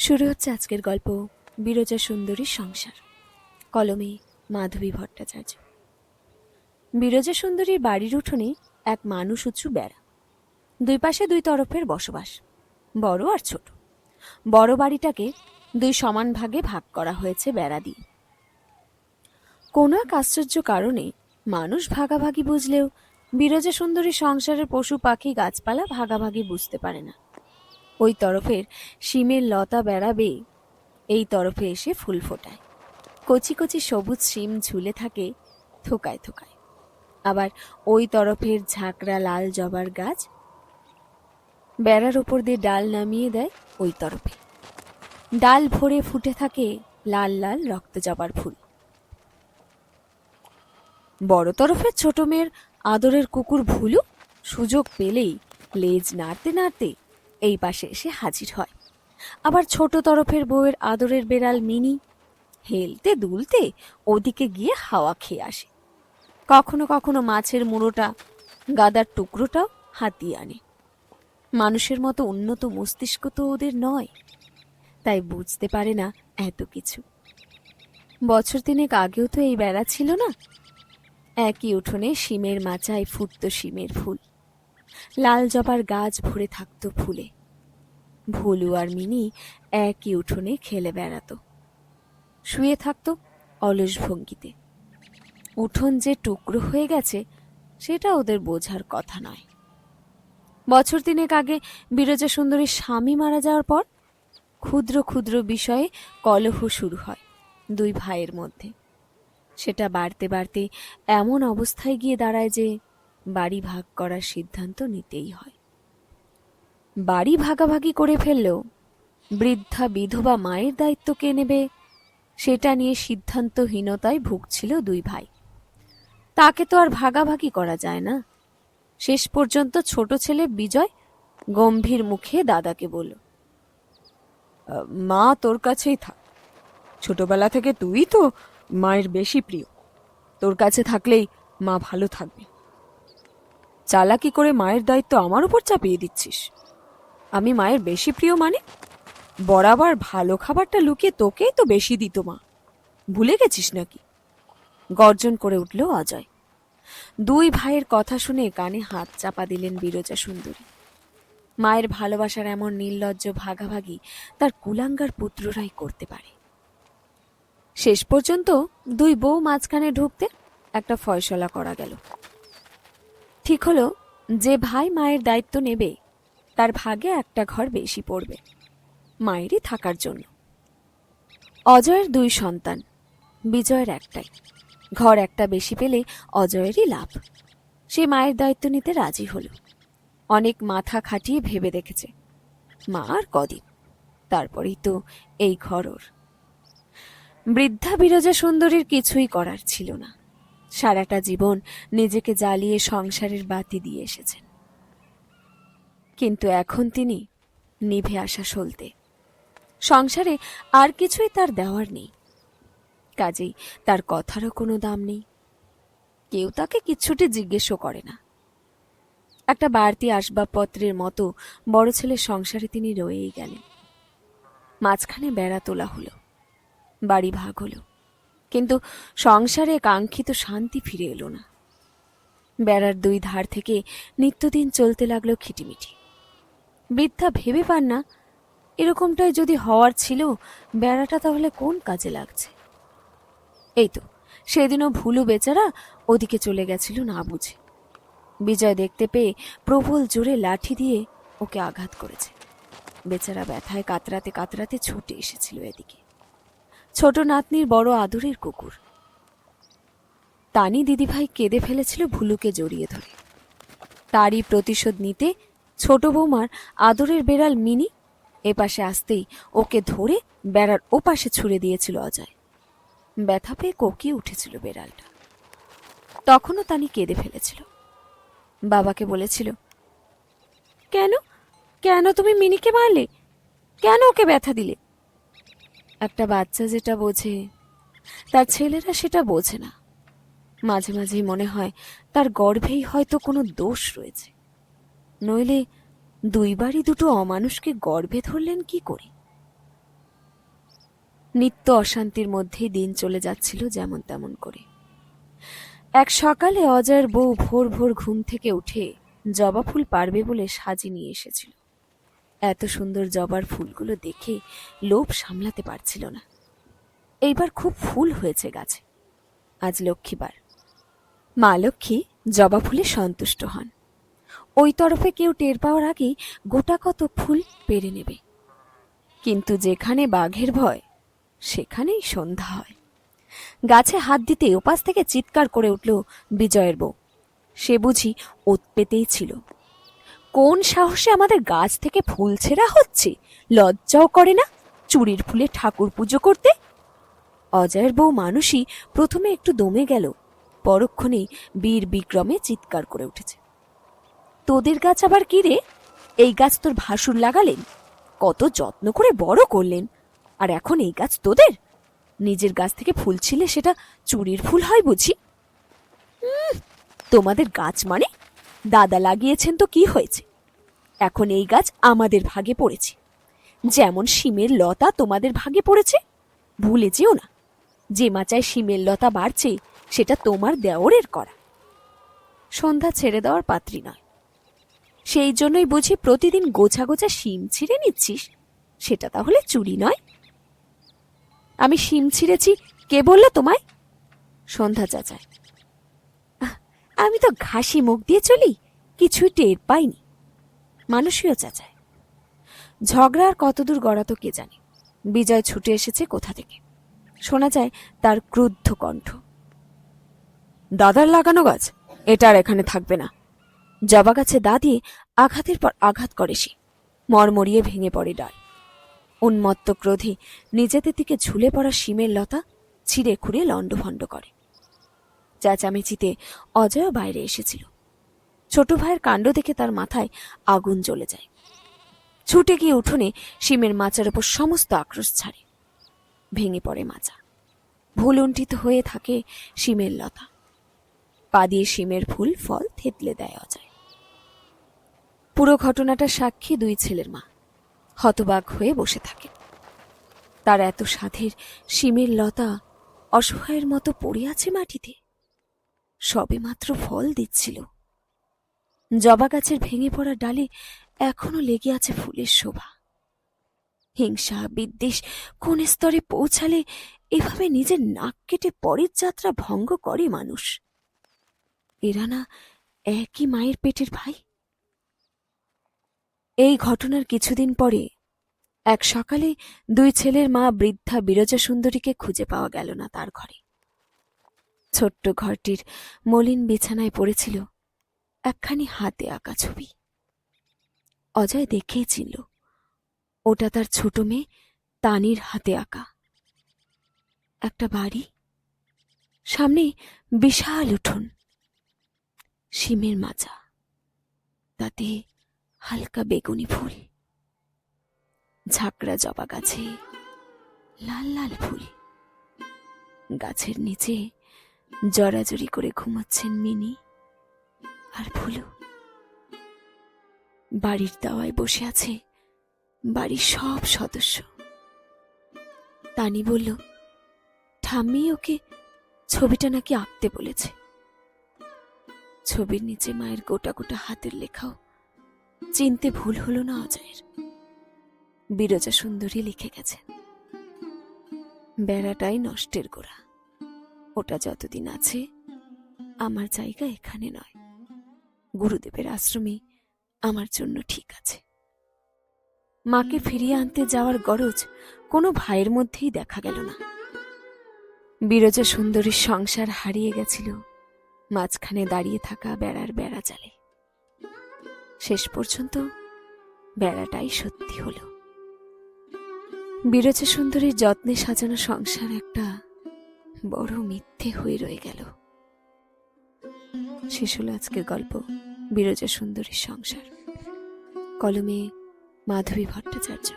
শুরু হচ্ছে আজকের গল্প বিরজা সুন্দরীর সংসার। কলমে মাধবী ভট্টাচার্য। বিরজা সুন্দরীর বাড়ির উঠোনে এক মানুষ উঁচু বেড়া, দুই পাশে দুই তরফের বসবাস, বড় আর ছোট। বড় বাড়িটাকে দুই সমান ভাগে ভাগ করা হয়েছে বেড়া দিয়ে। কোনো এক আশ্চর্য কারণে মানুষ ভাগাভাগি বুঝলেও বিরজা সুন্দরী সংসারের পশু পাখি গাছপালা ভাগাভাগি বুঝতে পারে না। ওই তরফের শিমের লতা বেড়া বেয়ে এই তরফে এসে ফুল ফোটায়। কচি কচি সবুজ শিম ঝুলে থাকে থোকায় থোকায়। আবার ওই তরফের ঝাঁকড়া লাল জবার গাছ বেড়ার ওপর দিয়ে ডাল নামিয়ে দেয় ওই তরফে। ডাল ভরে ফুটে থাকে লাল লাল রক্ত জবার ফুল। বড় তরফের ছোট মেয়ের আদরের কুকুর ভুলু সুযোগ পেলেই লেজ নাড়তে নাড়তে এই পাশে এসে হাজির হয়। আবার ছোট তরফের বউয়ের আদরের বেড়াল মিনি হেলতে দুলতে ওদিকে গিয়ে হাওয়া খেয়ে আসে। কখনো কখনো মাছের মুড়োটা গাদার টুকরোটাও হাতিয়ে আনে। মানুষের মতো উন্নত মস্তিষ্ক তো ওদের নয়, তাই বুঝতে পারে না এত কিছু। বছর তিনেক আগেও তো এই বেড়া ছিল না। একই উঠোনে শিমের মাচায় ফুটতো শিমের ফুল, লাল জবার গাছ ভরে থাকতো ফুলে। ভুলু আর মিনি একই উঠোনে খেলে বেড়াতো, শুয়ে থাকতো অলস ভঙ্গিতে। উঠোন যে টুকরো হয়ে গেছে সেটা ওদের বোঝার কথা নয়। বছর তিনেক আগে বিরজা সুন্দরীর স্বামী মারা যাওয়ার পর ক্ষুদ্র ক্ষুদ্র বিষয়ে কলহ শুরু হয় দুই ভাইয়ের মধ্যে। সেটা বাড়তে বাড়তে এমন অবস্থায় গিয়ে দাঁড়ায় যে বাড়ি ভাগ করার সিদ্ধান্ত নিতেই হয়। বাড়ি ভাগাভাগি করে ফেললেও বৃদ্ধা বিধবা মায়ের দায়িত্ব কে নেবে সেটা নিয়ে সিদ্ধান্তহীনতায় ভুগছিল দুই ভাই। তাকে তো আর ভাগাভাগি করা যায় না। শেষ পর্যন্ত ছোট ছেলে বিজয় গম্ভীর মুখে দাদাকে বলল, মা তোর কাছেই থাক। ছোটবেলা থেকে তুই তো মায়ের বেশি প্রিয়, তোর কাছে থাকলেই মা ভালো থাকবে। চালাকি করে মায়ের দায়িত্ব আমার উপর চাপিয়ে দিচ্ছিস। আমি মায়ের বেশি প্রিয় মানে? বরাবর ভালো খাবারটা লুকিয়ে তোকেই তো বেশি দিত মা, ভুলে গেছিস নাকি? গর্জন করে উঠল অজয়। দুই ভাইয়ের কথা শুনে কানে হাত চাপা দিলেন বিরজা সুন্দরী। মায়ের ভালোবাসার এমন নির্লজ্জ ভাগাভাগি তার কুলাঙ্গার পুত্ররাই করতে পারে। শেষ পর্যন্ত দুই বউ মাঝখানে ঢুকতে একটা ফয়সলা করা গেল। ঠিক হলো, যে ভাই মায়ের দায়িত্ব নেবে তার ভাগে একটা ঘর বেশি পড়বে, মায়েরই থাকার জন্য। অজয়ের দুই সন্তান, বিজয়ের একটাই। ঘর একটা বেশি পেলে অজয়েরই লাভ। সে মায়ের দায়িত্ব নিতে রাজি হল। অনেক মাথা খাটিয়ে ভেবে দেখেছে, মা আর কদিন, তারপরেই তো এই ঘর ওর। বৃদ্ধা বিরজা সুন্দরীর কিছুই করার ছিল না। সারাটা জীবন নিজেকে জ্বালিয়ে সংসারের বাতি দিয়ে এসেছেন, কিন্তু এখন তিনি নিভে আসা সলতে। সংসারে আর কিছুই তার দেওয়ার নেই, কাজেই তার কথারও কোনো দাম নেই। কেউ তাকে কিচ্ছুটি জিজ্ঞেসও করে না। একটা বাড়তি আসবাবপত্রের মতো বড় ছেলের সংসারে তিনি রয়েই গেলেন। মাঝখানে বেড়া তোলা হলো, বাড়ি ভাগ হলো, কিন্তু সংসারে কাঙ্ক্ষিত শান্তি ফিরে এলো না। বেড়ার দুই ধার থেকে নিত্যদিন চলতে লাগলো খিটিমিটি। বৃদ্ধা ভেবে পান না, এরকমটাই যদি হওয়ার ছিল বেড়াটা তাহলে কোন কাজে লাগছে। এই তো সেদিনও ভুলু বেচারা ওদিকে চলে গেছিল না বুঝে। বিজয় দেখতে পেয়ে প্রবল জোরে লাঠি দিয়ে ওকে আঘাত করেছে। বেচারা ব্যথায় কাতরাতে কাতরাতে ছুটে এসেছিল এদিকে। ছোট নাতনির বড় আদরের কুকুর তানি দিদিভাই কেঁদে ফেলেছিল ভুলুকে জড়িয়ে ধরে। তারই প্রতিশোধ নিতে ছোট বৌমার আদরের বেড়াল মিনি এপাশে আসতেই ওকে ধরে বেড়ার ওপাশে ছুঁড়ে দিয়েছিল অজয়। ব্যথা পেয়ে কোকিয়ে উঠেছিল বেড়ালটা। তখনও তানি কেঁদে ফেলেছিল। বাবাকে বলেছিল, কেন কেন তুমি মিনিকে মারলে? কেন ওকে ব্যথা দিলে? একটা বাচ্চা যেটা বোঝে তার ছেলেরা সেটা বোঝে না। মাঝে মাঝেই মনে হয় তার গর্ভেই হয়তো কোনো দোষ রয়েছে, নইলে দুইবারই দুটো অমানুষকে গর্ভে ধরলেন কি করে? নিত্য অশান্তির মধ্যেই দিন চলে যাচ্ছিল যেমন তেমন করে। এক সকালে অজয়ের বউ ভোর ভোর ঘুম থেকে উঠে জবা ফুল পারবে বলে সাজি নিয়ে এসেছিল। এত সুন্দর জবার ফুলগুলো দেখে লোভ সামলাতে পারছিল না। এইবার খুব ফুল হয়েছে গাছে। আজ লক্ষ্মীবার। মা লক্ষ্মী জবা ফুলে সন্তুষ্ট হন। ওই তরফে কেউ টের পাওয়ার আগেই গোটা কত ফুল পেরে নেবে। কিন্তু যেখানে বাঘের ভয় সেখানেই সন্ধ্যা হয়। গাছে হাত দিতে ওপাশ থেকে চিৎকার করে উঠল বিজয়ের বউ। সে বুঝি ওত পেতেই ছিল। কোন সাহসে আমাদের গাছ থেকে ফুল ছেঁড়া হচ্ছে? লজ্জাও করে না চুরির ফুলে ঠাকুর পুজো করতে? অজয়ের বউ মানুষই প্রথমে একটু দমে গেল, পরক্ষণেই বীর বিক্রমে চিৎকার করে উঠেছে। তোদের গাছ আবার কি রে? এই গাছ তোর ভাসুর লাগালেন, কত যত্ন করে বড় করলেন, আর এখন এই গাছ তোদের? নিজের গাছ থেকে ফুল ছিলে সেটা চুরির ফুল হয় বুঝি? তোমাদের গাছ মানে? দাদা লাগিয়েছেন তো কি হয়েছে? এখন এই গাছ আমাদের ভাগে পড়েছে, যেমন শিমের লতা তোমাদের ভাগে পড়েছে। ভুলে যেও না, যে মাচায় শিমের লতা বাড়ছে সেটা তোমার দেওরের করা। সন্ধ্যা ছেড়ে দেওয়ার পাত্রী নয়, সেই জন্যই বুঝি প্রতিদিন গোছা গোছা শিম ছিঁড়ে নিচ্ছিস। সেটা তাহলে চুরি নয়? আমি শিম ছিঁড়েছি কে বলল তোমায়? সন্ধ্যা চাচায়। আমি তো ঘাসি মুখ দিয়ে চলি, কিছুই টের পাইনি। মানুষীয় চাচায়। ঝগড়া আর কতদূর গড়াতো কে জানে। বিজয় ছুটে এসেছে কোথা থেকে। শোনা যায় তার ক্রুদ্ধ কণ্ঠ। দাদার লাগানো গাছ এটা আর এখানে থাকবে না। জবা গাছে দা দিয়ে আঘাতের পর আঘাত করে সে। মরমরিয়ে ভেঙে পড়ে ডাল। উন্মত্ত ক্রোধে নিজেদের দিকে ঝুলে পড়া শিমের লতা ছিঁড়ে খুঁড়ে লণ্ডভণ্ড করে। চেঁচামেচিতে অজয় বাইরে এসেছিল। ছোট ভাইয়ের কাণ্ড দেখে তার মাথায় আগুন জ্বলে যায়। ছুটে গিয়ে উঠোনে শিমের মাচার ওপর সমস্ত আক্রোশ ছাড়ে। ভেঙে পড়ে মাচা। ভুলুণ্ঠিত হয়ে থাকে শিমের লতা। পা দিয়ে শিমের ফুল ফল থেতলে দেয় অজয়। পুরো ঘটনাটার সাক্ষী দুই ছেলের মা। হতবাক হয়ে বসে থাকে। তার এত সাধের শিমের লতা অসহায়ের মতো পড়ে আছে মাটিতে। সবে মাত্র ফল দিচ্ছিল। জবা গাছের ভেঙে পড়া ডালে এখনো লেগে আছে ফুলের শোভা। হিংসা বিদ্বেষ কোন স্তরে পৌঁছালে এভাবে নিজের নাক কেটে পরের যাত্রা ভঙ্গ করে মানুষ? এরা না একই মায়ের পেটের ভাই? এই ঘটনার কিছুদিন পরে এক সকালে দুই ছেলের মা বৃদ্ধা বিরজা সুন্দরীকে খুঁজে পাওয়া গেল না তার ঘরে। ছোট্ট ঘরটির মলিন বিছানায় পড়েছিল একখানি হাতে আঁকা ছবি। অজয় দেখেই চিনল ওটা তার ছোট মেয়ে তানির হাতে আঁকা। একটা বাড়ি, সামনে বিশাল উঠোন, শিমের মাচা, তাতে হালকা বেগুনি ফুল, ঝাঁকড়া জবা গাছে লাল লাল ফুল। গাছের নিচে জড়াজড়ি করে ঘুমাচ্ছেন মিনি আর ফুলু। বাড়ির দাওয়ায় বসে আছে বাড়ির সব সদস্য। তানি বলল ঠাম্মি ওকে ছবিটা নাকি আঁকতে বলেছে। ছবির নিচে মায়ের গোটা গোটা হাতের লেখাও চিনতে ভুল হলো না অজয়ের। বিরজা সুন্দরী লিখে গেছে, বেড়াটাই নষ্টের গোড়া। ওটা যতদিন আছে আমার জায়গা এখানে নয়, গুরুদেবের আশ্রমে আমার জন্য ঠিক আছে। মাকে ফিরিয়ে আনতে যাওয়ার গরজ কোনো ভাইয়ের মধ্যেই দেখা গেল না। বিরজা সুন্দরীর সংসার হারিয়ে গেছিল মাঝখানে দাঁড়িয়ে থাকা বেড়ার বেড়া জালে। শেষ পর্যন্ত বেড়াটাই সত্যি হলো। বিরজা সুন্দরীর যত্নে সাজানো সংসার একটা বড় মিথ্যে হয়ে রয়ে গেল। শেষ হলো আজকের গল্প বিরজা সুন্দরীর সংসার। কলমে মাধবী ভট্টাচার্য।